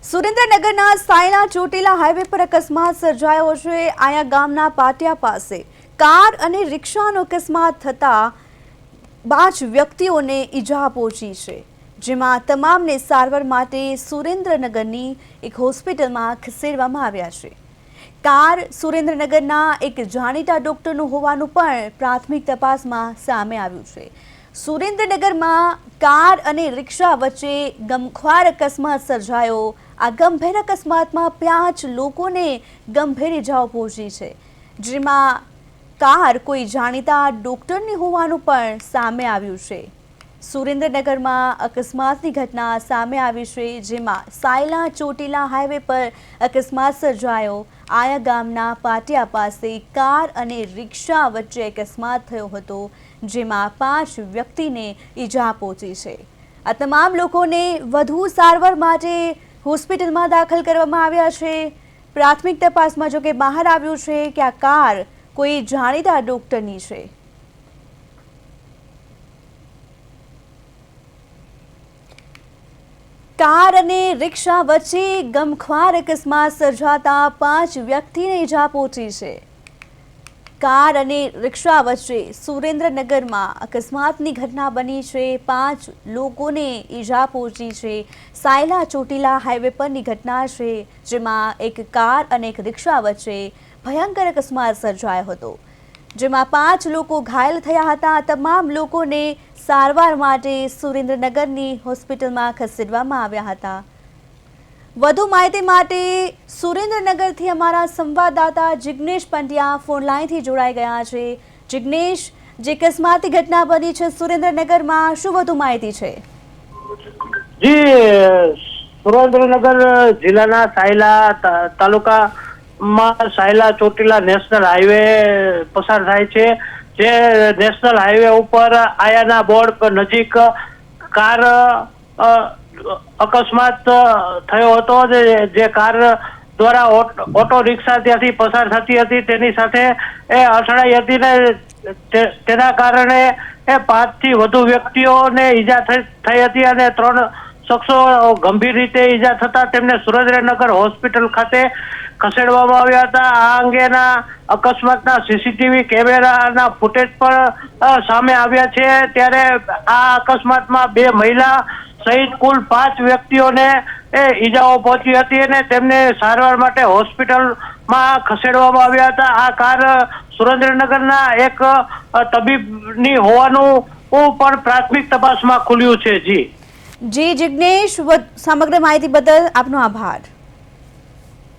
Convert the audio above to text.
સુરેન્દ્રનગરના સાયલા ચોટીલા હાઈવે પર અકસ્માત સર્જાયો છે। આયા ગામના પાટિયા પાસે કાર અને રિક્ષાનો અકસ્માત થતા 5 વ્યક્તિઓને ઈજા પહોંચી છે, જેમાં તમામને સારવાર માટે સુરેન્દ્રનગરની એક હોસ્પિટલમાં ખસેડવામાં આવ્યા છે। કાર સુરેન્દ્રનગરના એક જાણીતા ડોક્ટરનું હોવાનું પણ પ્રાથમિક તપાસમાં સામે આવ્યું છે। સુરેન્દ્રનગરમાં કાર અને રિક્ષા વચ્ચે ગમખ્વાર અકસ્માત સર્જાયો। આ ગંભીર અકસ્માતમાં 5 લોકોને ગંભીર ઇજાઓ પહોંચી છે, જેમાં કાર કોઈ જાણીતા ડોક્ટરની હોવાનું પણ સામે આવ્યું છે। સુરેન્દ્રનગરમાં અકસ્માતની ઘટના સામે આવી છે, જેમાં સાયલા ચોટીલા હાઈવે પર અકસ્માત સર્જાયો। આયા ગામના પાટિયા પાસે કાર અને રિક્ષા વચ્ચે અકસ્માત થયો હતો, જેમાં 5 વ્યક્તિને ઈજા પહોંચી છે। આ તમામ લોકોને વધુ સારવાર માટે હોસ્પિટલમાં દાખલ કરવામાં આવ્યા છે। પ્રાથમિક તપાસમાં જો કે બહાર આવ્યું છે કે આ કાર કોઈ જાણીતા ડોક્ટરની છે। કાર અને રિક્ષા વચ્ચે ગમખ્વાર અકસ્માત સર્જાતા 5 વ્યક્તિને ઈજા પહોંચી છે। કાર અને રિક્ષા વચ્ચે સુરેન્દ્રનગરમાં અકસ્માતની ઘટના બની છે। 5 લોકોને ઈજા પહોંચી છે। સાયલા ચોટીલા હાઈવે પરની ઘટના છે, જેમાં એક કાર અને એક રિક્ષા વચ્ચે ભયંકર અકસ્માત સર્જાયો હતો, જેમાં 5 લોકો ઘાયલ થયા હતા। તમામ લોકોને સારવાર માટે સુરેન્દ્રનગરની હોસ્પિટલમાં ખસેડવામાં આવ્યા હતા। વધુ માહિતી માટે સુરેન્દ્રનગરથી અમારા સંવાદદાતા જિગ્નેશ પંડ્યા ફોનલાઈનથી જોડાઈ ગયા છે। જિગ્નેશ, જે અકસ્માતની ઘટના બની છે સુરેન્દ્રનગરમાં, શું વધુ માહિતી છે? જી, સુરેન્દ્રનગર જિલ્લાના સાયલા તાલુકામાં સાયલા ચોટીલા નેશનલ હાઈવે પસાર થાય છે। જે નેશનલ હાઈવે ઉપર આયાના બોર્ડ પર નજીક કાર અકસ્માત થયો હતો। જે કાર દ્વારા ઓટો રિક્ષા ત્યાંથી પસાર થતી હતી, તેની સાથે એ અથડાઈ હતી ને તેના કારણે 5 થી વધુ વ્યક્તિઓને ઈજા થઈ હતી અને 3 શખ્સો ગંભીર રીતે ઈજા થતા તેમને સુરેન્દ્રનગર હોસ્પિટલ ખાતે ખસેડવામાં આવ્યા હતા। આ અંગેના અકસ્માતના સીસીટીવી કેમેરાના ફૂટેજ પણ સામે આવ્યા છે। ત્યારે આ અકસ્માતમાં 2 મહિલા સહિત કુલ 5 વ્યક્તિઓને ઈજાઓ પહોંચી હતી અને તેમને સારવાર માટે હોસ્પિટલમાં ખસેડવામાં આવ્યા હતા। આ કાર સુરેન્દ્રનગરના એક તબીબની હોવાનું પણ પ્રાથમિક તપાસમાં ખુલ્યું છે। જી જિગ્નેશ, સમગ્ર માહિતી બદલ આપનો આભાર।